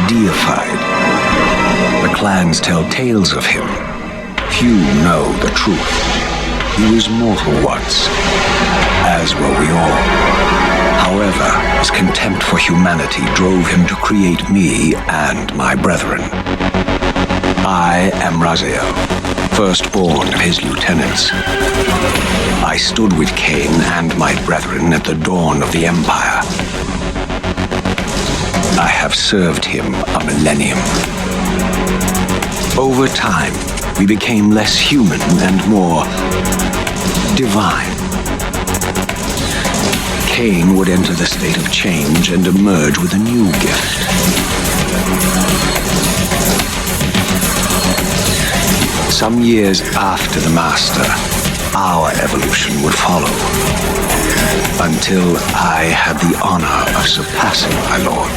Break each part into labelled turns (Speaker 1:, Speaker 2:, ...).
Speaker 1: deified. The clans tell tales of him. Few know the truth. He was mortal once, as were we all. However, his contempt for humanity drove him to create me and my brethren. I am Raziel, firstborn of his lieutenants. I stood with Kain and my brethren at the dawn of the Empire. I have served him a millennium. Over time, we became less human and more divine. Kain would enter the state of change and emerge with a new gift. Some years after the Master, our evolution would follow, until I had the honor of surpassing my lord.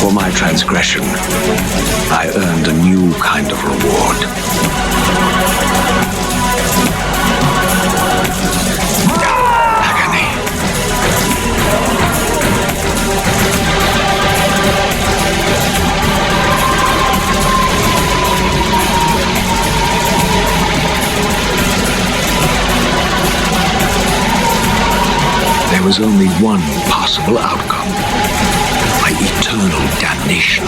Speaker 1: For my transgression, I earned a new kind of reward. Agony. There was only one possible outcome. Eternal damnation.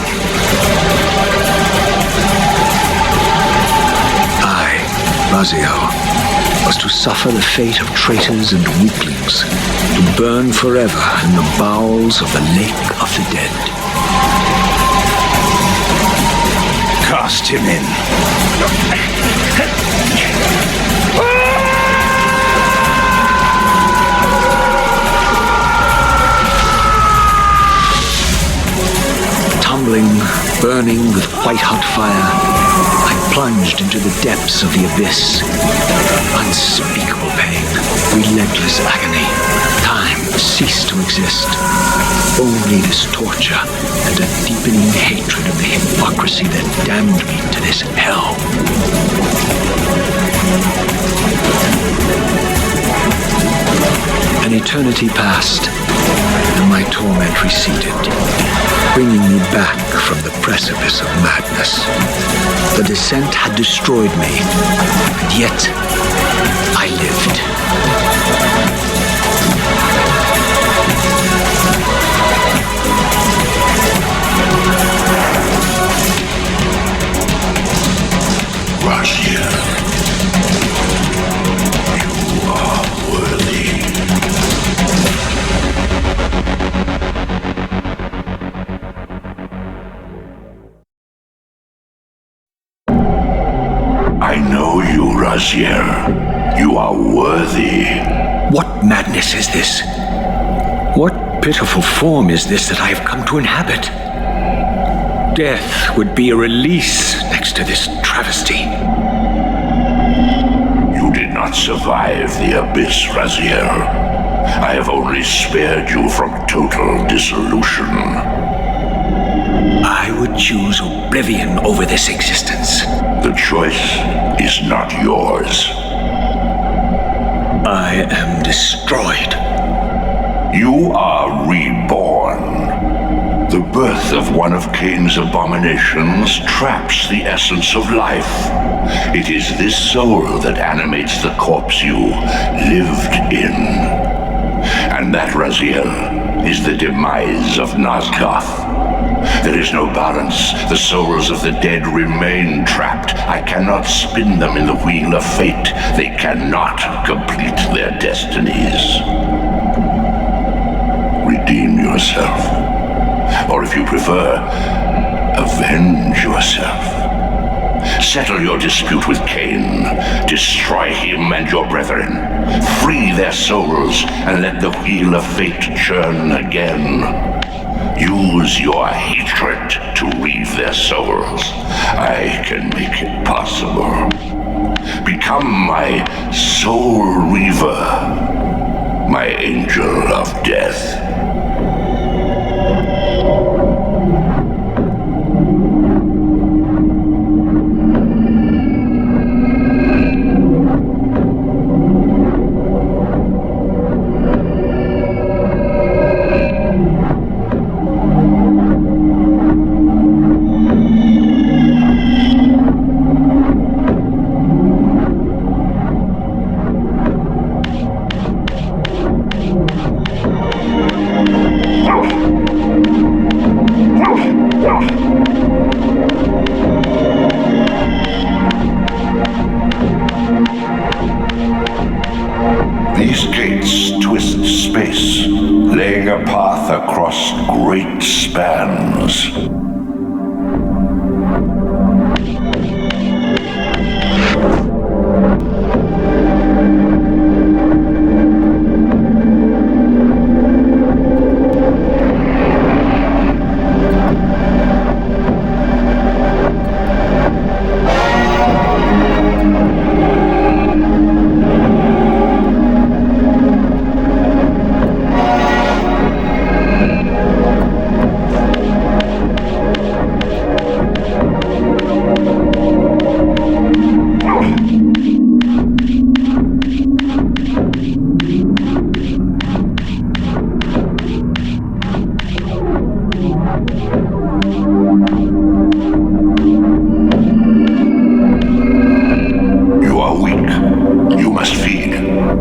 Speaker 1: I, Raziel, was to suffer the fate of traitors and weaklings, to burn forever in the bowels of the lake of the dead.
Speaker 2: Cast him in.
Speaker 1: Burning with white-hot fire, I plunged into the depths of the abyss. Unspeakable pain, relentless agony. Time ceased to exist. Only this torture and a deepening hatred of the hypocrisy that damned me to this hell. An eternity passed, and my torment receded, bringing me back from the precipice of madness. The descent had destroyed me, and yet I lived.
Speaker 2: Raziel, you are worthy. I know you, Raziel. You are worthy.
Speaker 1: What madness is this? What pitiful form is this that I have come to inhabit? Death would be a release next to this travesty.
Speaker 2: You did not survive the abyss, Raziel. I have only spared you from total dissolution.
Speaker 1: I would choose oblivion over this existence.
Speaker 2: The choice is not yours.
Speaker 1: I am destroyed.
Speaker 2: You are reborn. The birth of one of Kain's abominations traps the essence of life. It is this soul that animates the corpse you lived in. And that, Raziel, is the demise of Nazgoth. There is no balance. The souls of the dead remain trapped. I cannot spin them in the wheel of fate. They cannot complete their destinies. Redeem yourself. Or if you prefer, avenge yourself. Settle your dispute with Kain. Destroy him and your brethren. Free their souls and let the wheel of fate churn again. Use your hatred to reave their souls. I can make it possible. Become my soul reaver, my angel of death. These gates twist space, laying a path across great spans.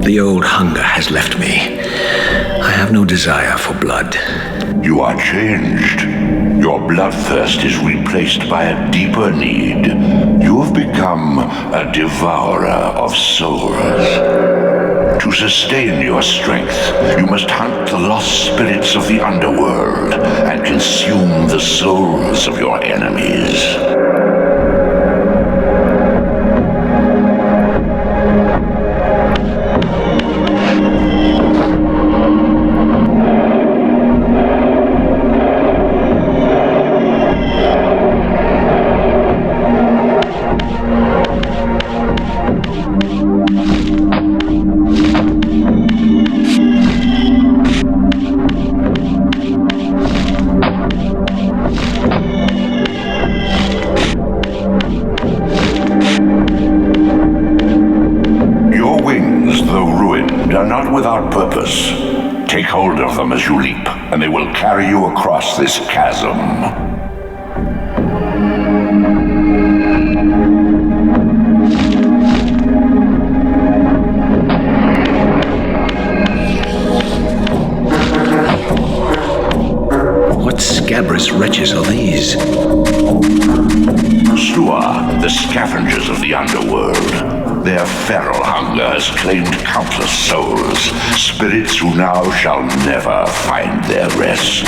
Speaker 1: The old hunger has left me. I have no desire for blood.
Speaker 2: You are changed. Your bloodthirst is replaced by a deeper need. You have become a devourer of souls. To sustain your strength, you must hunt the lost spirits of the underworld and consume the souls of your enemies. Take hold of them as you leap, and they will carry you across this chasm.
Speaker 1: What scabrous wretches are these?
Speaker 2: Slua, the scavengers of the underworld. Their feral hunger has claimed countless souls, spirits who now shall never find their rest.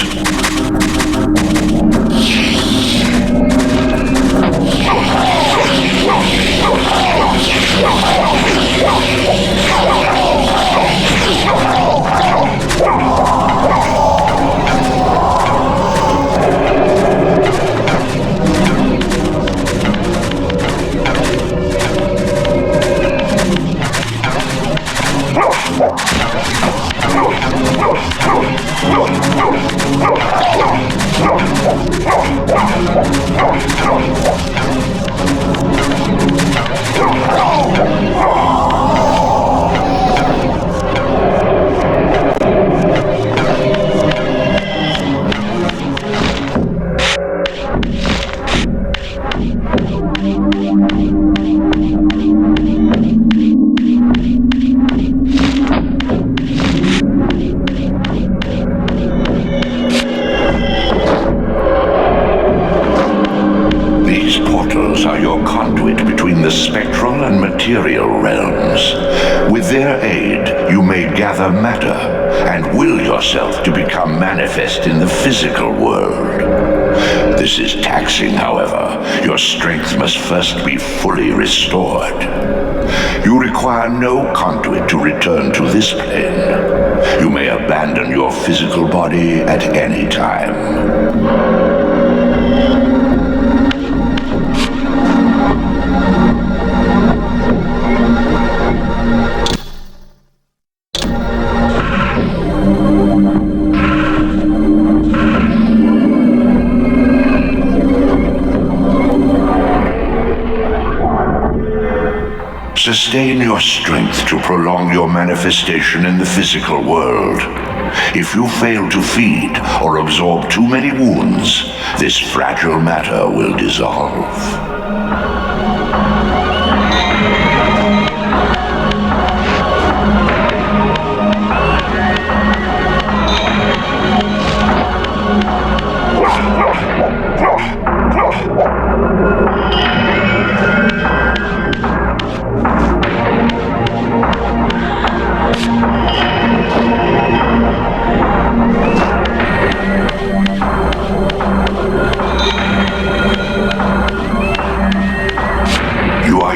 Speaker 2: Material realms. With their aid, you may gather matter and will yourself to become manifest in the physical world. This is taxing, however. Your strength must first be fully restored. You require no conduit to return to this plane. You may abandon your physical body at any time. sustain your strength to prolong your manifestation in the physical world. If you fail to feed or absorb too many wounds, this fragile matter will dissolve.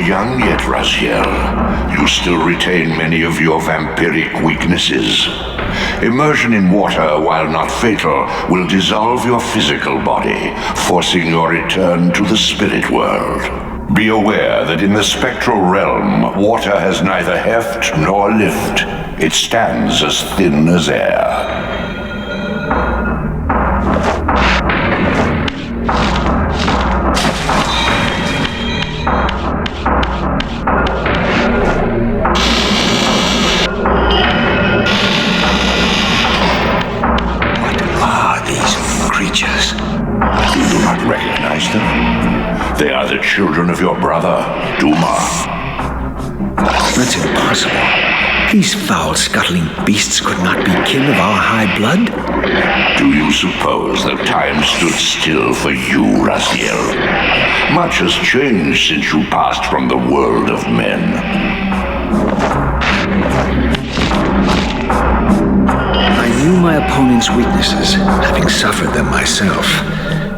Speaker 2: Young yet, Raziel. You still retain many of your vampiric weaknesses. Immersion in water, while not fatal, will dissolve your physical body, forcing your return to the spirit world. Be aware that in the spectral realm, water has neither heft nor lift. It stands as thin as air. They are the children of your brother, Duma.
Speaker 1: That's impossible. These foul, scuttling beasts could not be kin of our high blood.
Speaker 2: Do you suppose that time stood still for you, Raziel? Much has changed since you passed from the world of men.
Speaker 1: I knew my opponent's weaknesses, having suffered them myself.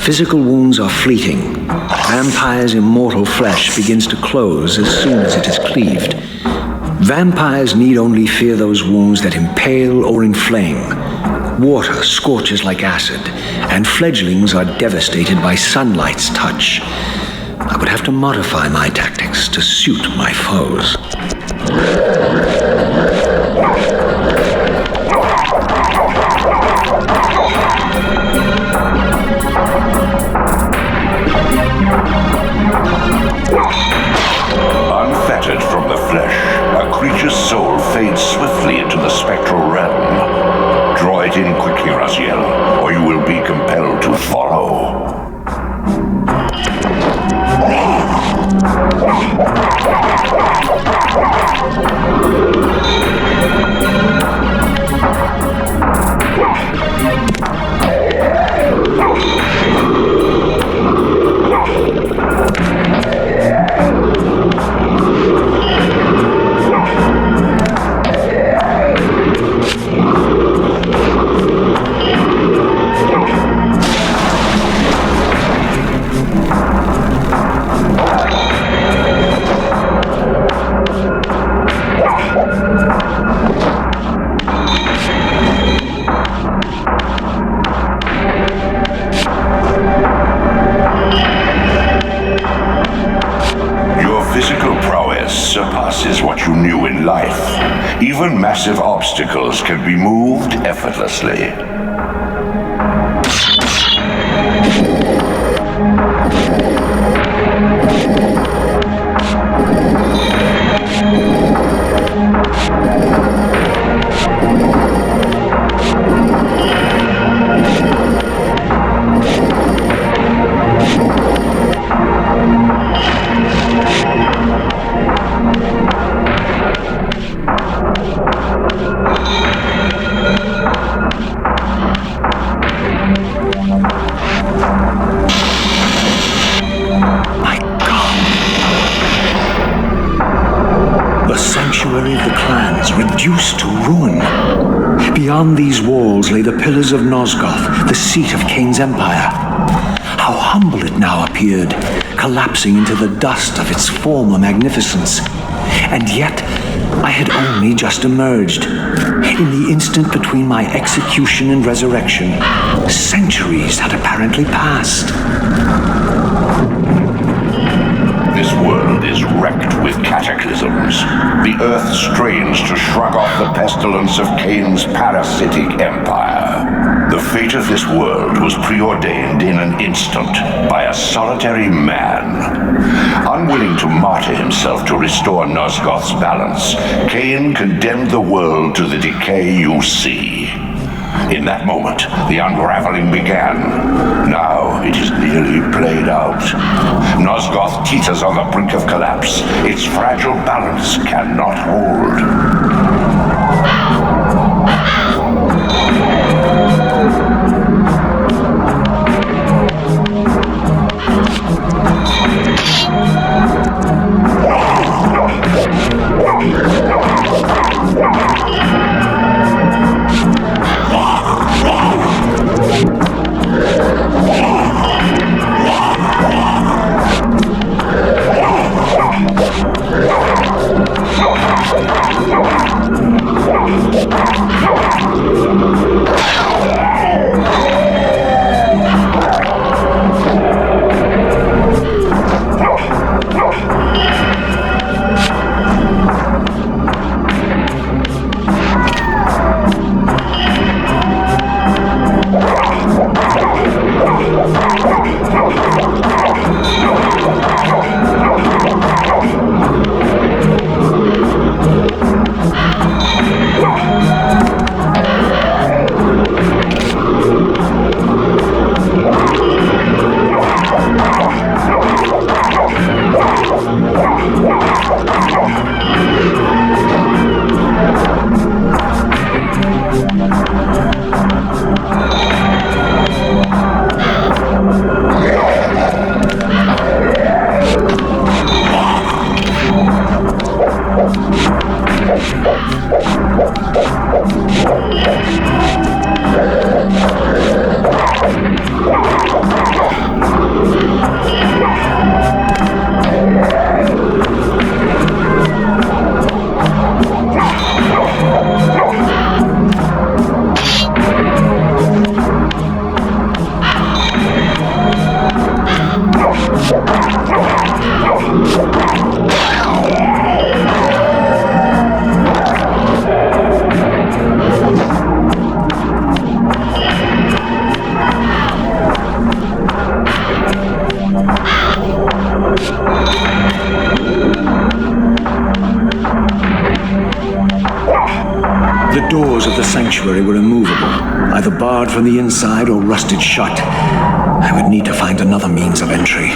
Speaker 1: Physical wounds are fleeting. Vampire's immortal flesh begins to close as soon as it is cleaved. Vampires need only fear those wounds that impale or inflame. Water scorches like acid, and fledglings are devastated by sunlight's touch. I would have to modify my tactics to suit my foes.
Speaker 2: Unfettered from the flesh, a creature's soul fades swiftly into the spectral realm. Draw it in quickly, Raziel, or you will be compelled to follow. Surpasses what you knew in life. Even massive obstacles can be moved effortlessly.
Speaker 1: Reduced to ruin. Beyond these walls lay the pillars of Nosgoth, the seat of Kain's empire. How humble it now appeared, collapsing into the dust of its former magnificence. And yet, I had only just emerged. In the instant between my execution and resurrection, centuries had apparently passed.
Speaker 2: This world is wrecked with cataclysms. The earth strains to shrug off the pestilence of Kain's parasitic empire. The fate of this world was preordained in an instant by a solitary man. Unwilling to martyr himself to restore Nosgoth's balance, Kain condemned the world to the decay you see. In that moment, the unraveling began. Now it is nearly played out. Nosgoth teeters on the brink of collapse. Its fragile balance cannot hold.
Speaker 1: The doors of the sanctuary were immovable, either barred from the inside or rusted shut. I would need to find another means of entry.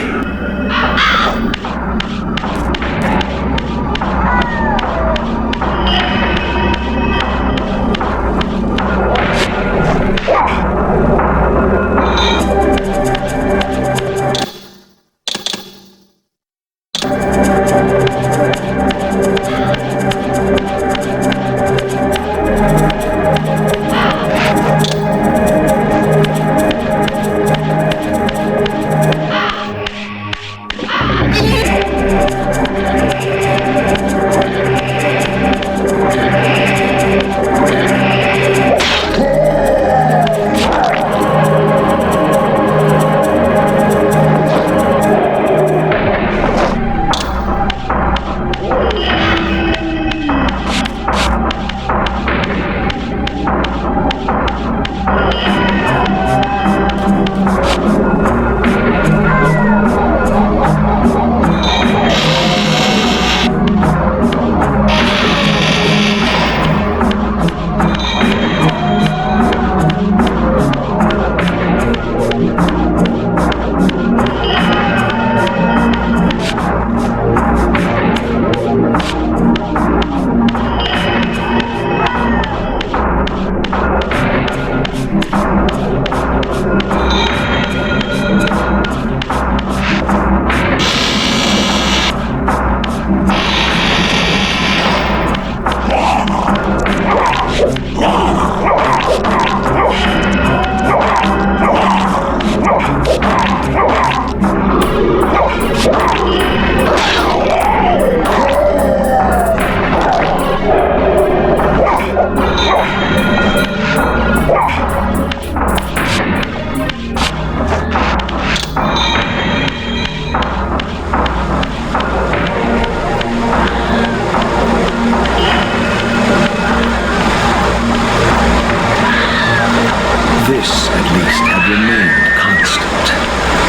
Speaker 1: This, at least, had remained constant.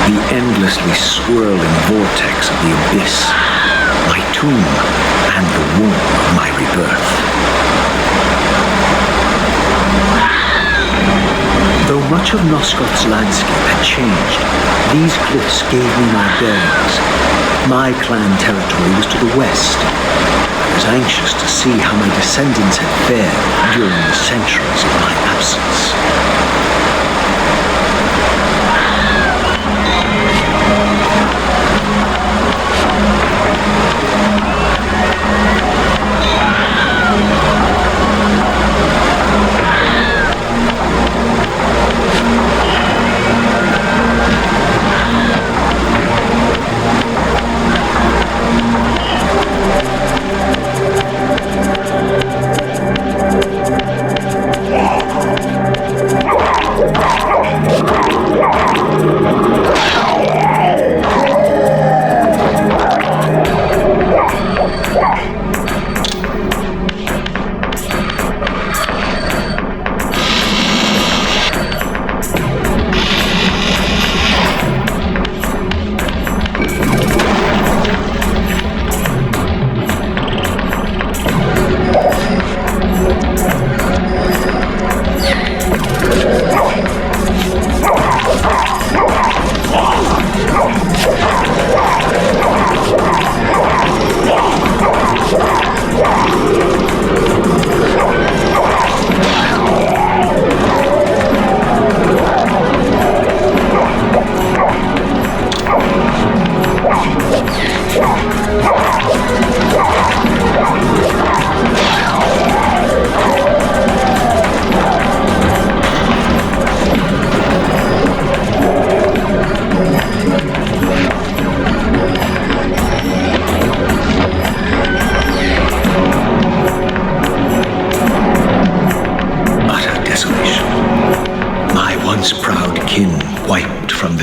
Speaker 1: The endlessly swirling vortex of the abyss, my tomb, and the womb of my rebirth. Though much of Nosgoth's landscape had changed, these cliffs gave me my bearings. My clan territory was to the west. I was anxious to see how my descendants had fared during the centuries of my absence.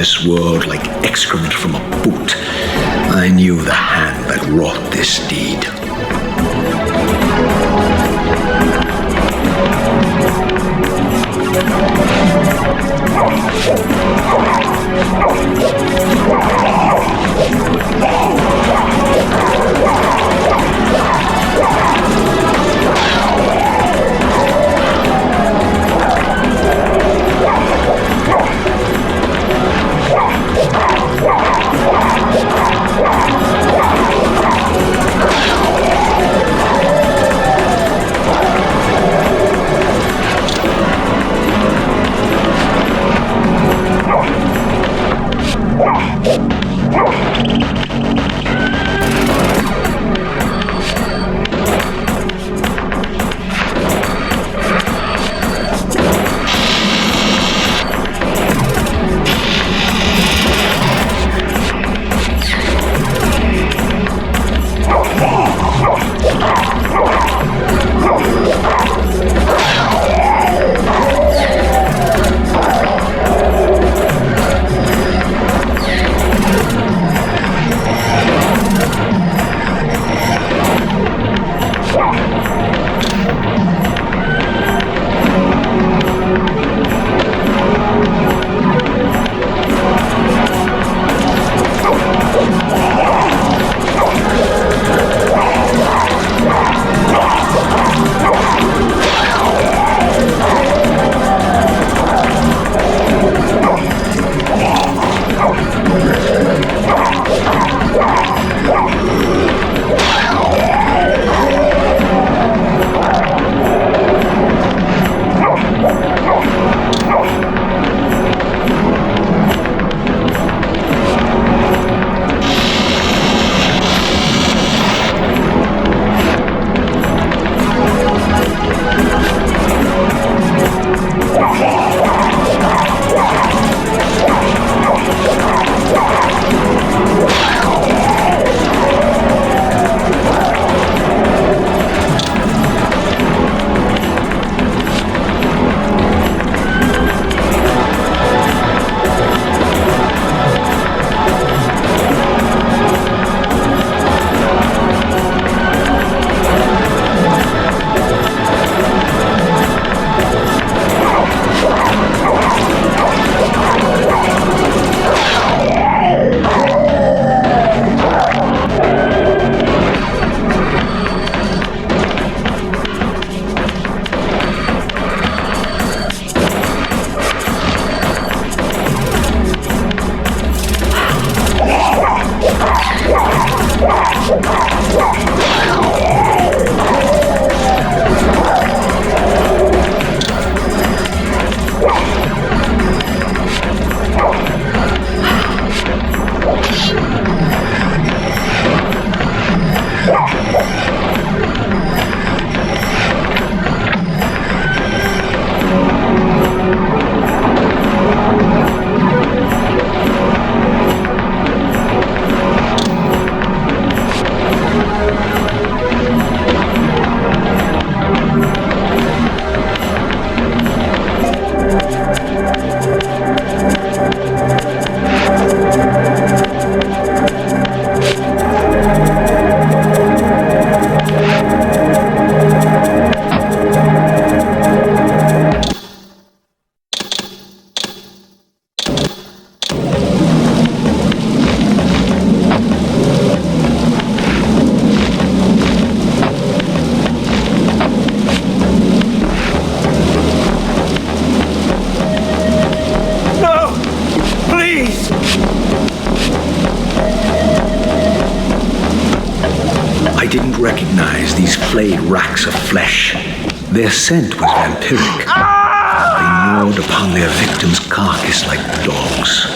Speaker 1: This world like excrement from a boot. I knew the hand that wrought this deed. flayed racks of flesh. Their scent was vampiric. They gnawed upon their victim's carcass like dogs.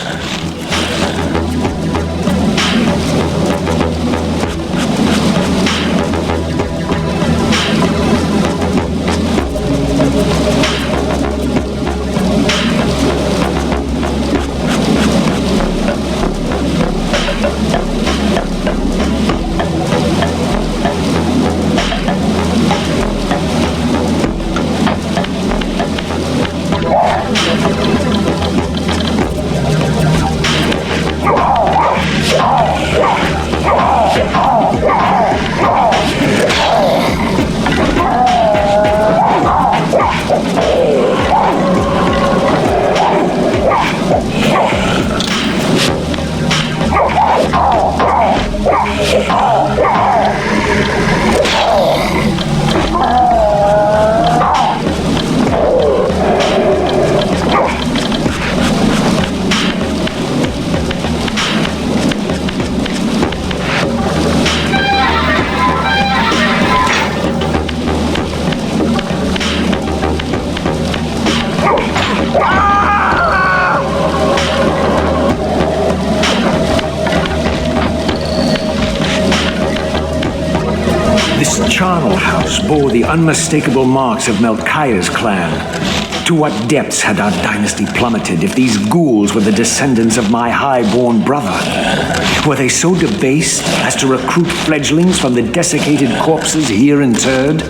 Speaker 3: charnel house bore the unmistakable marks of Melchiah's clan. To what depths had our dynasty plummeted if these ghouls were the descendants of my high-born brother? Were they so debased as to recruit fledglings from the desiccated corpses here interred?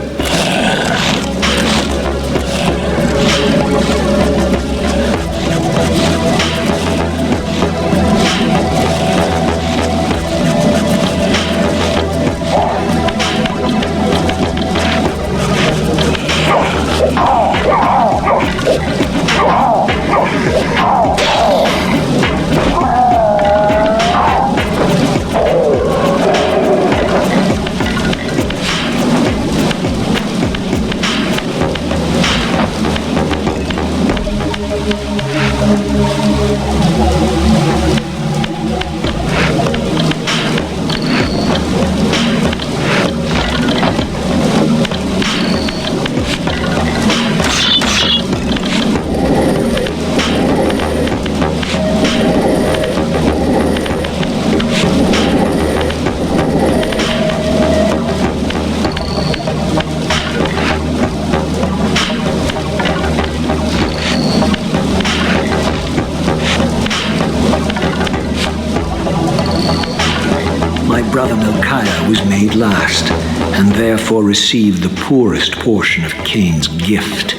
Speaker 1: Brother Melchiah was made last, and therefore received the poorest portion of Kain's gift.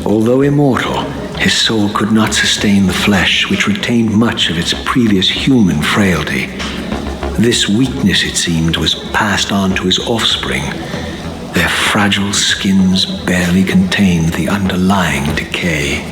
Speaker 1: Although immortal, his soul could not sustain the flesh, which retained much of its previous human frailty. This weakness, it seemed, was passed on to his offspring. Their fragile skins barely contained the underlying decay.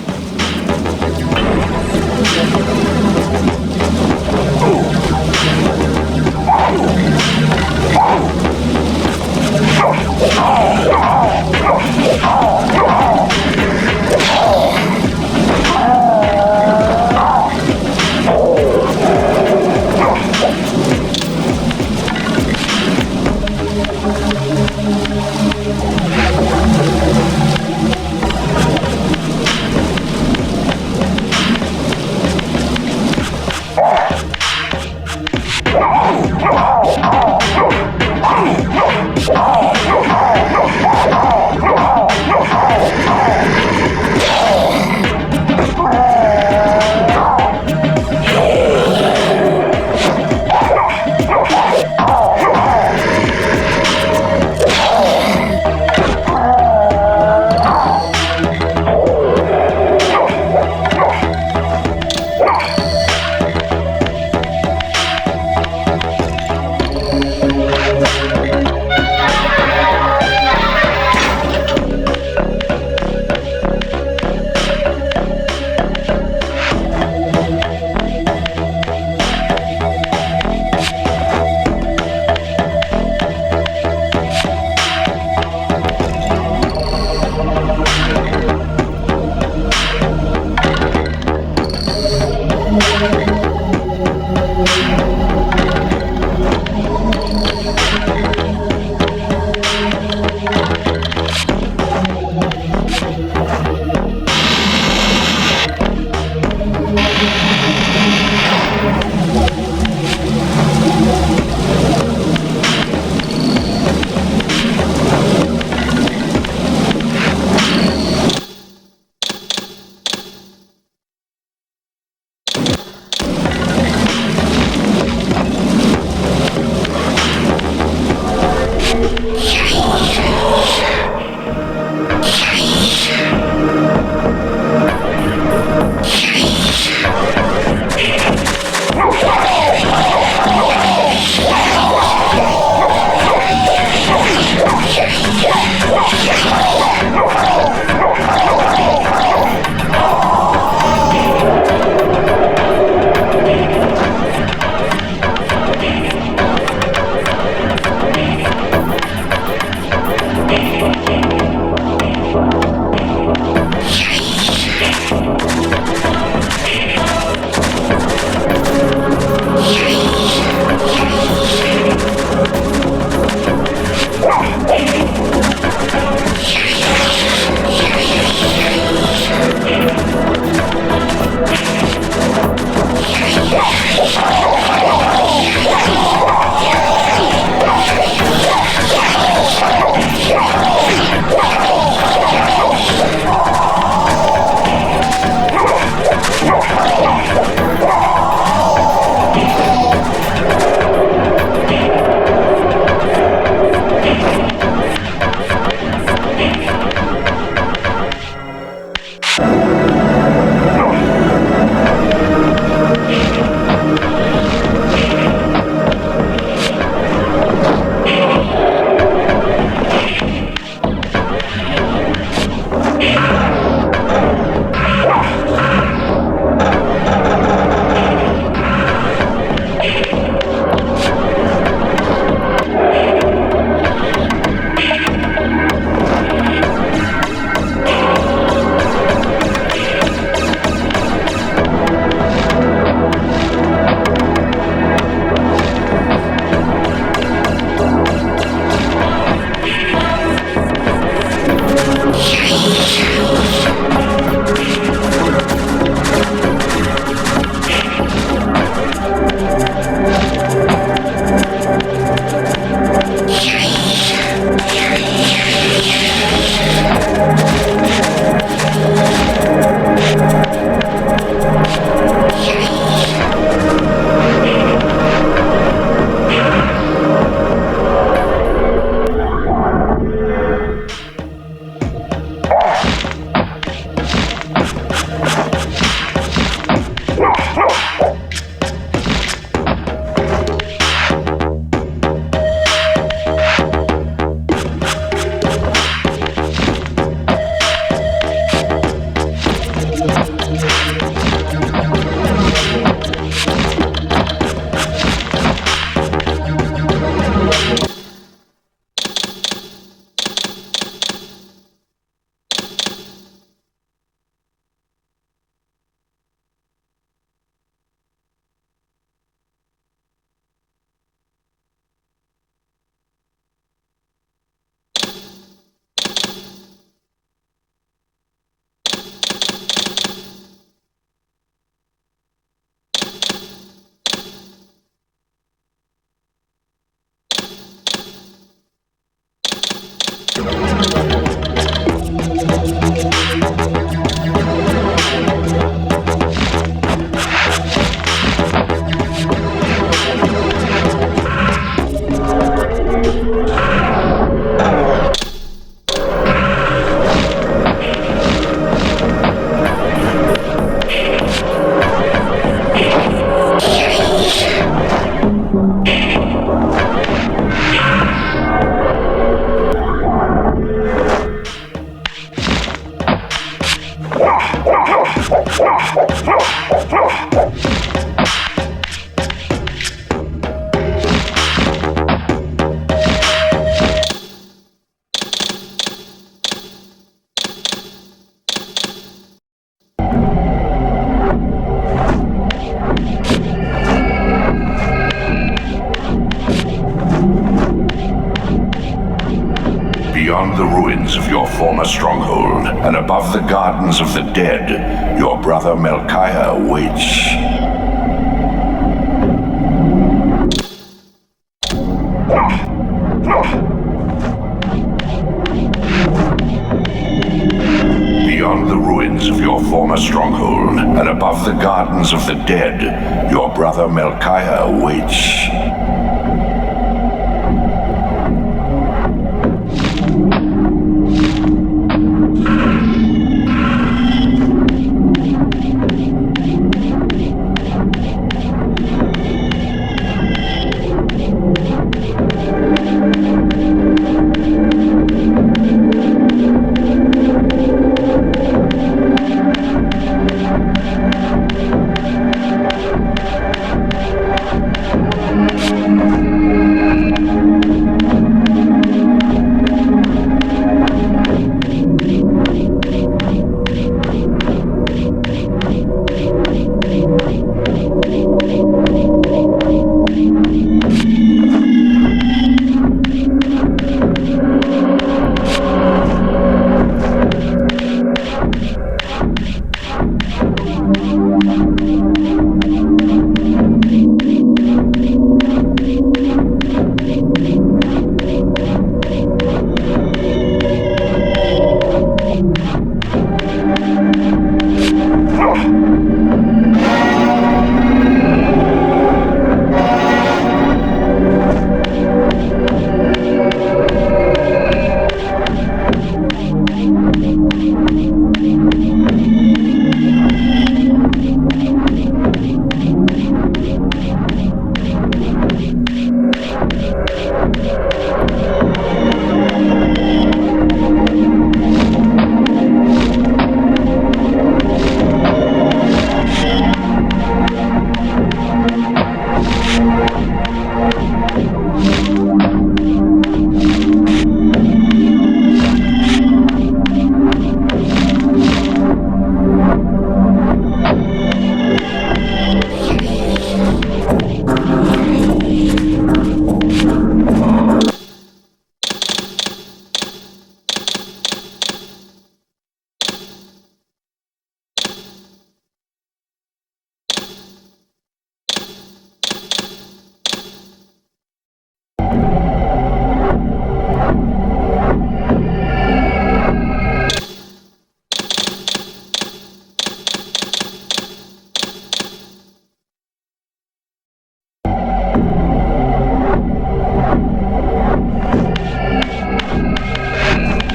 Speaker 2: Beyond the ruins of your former stronghold, and above the gardens of the dead, your brother Melchiah waits. Beyond the ruins of your former stronghold, and above the gardens of the dead, your brother Melchiah waits.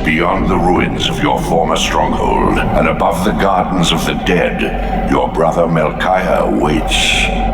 Speaker 2: Beyond the ruins of your former stronghold, and above the gardens of the dead, your brother Melchiah waits.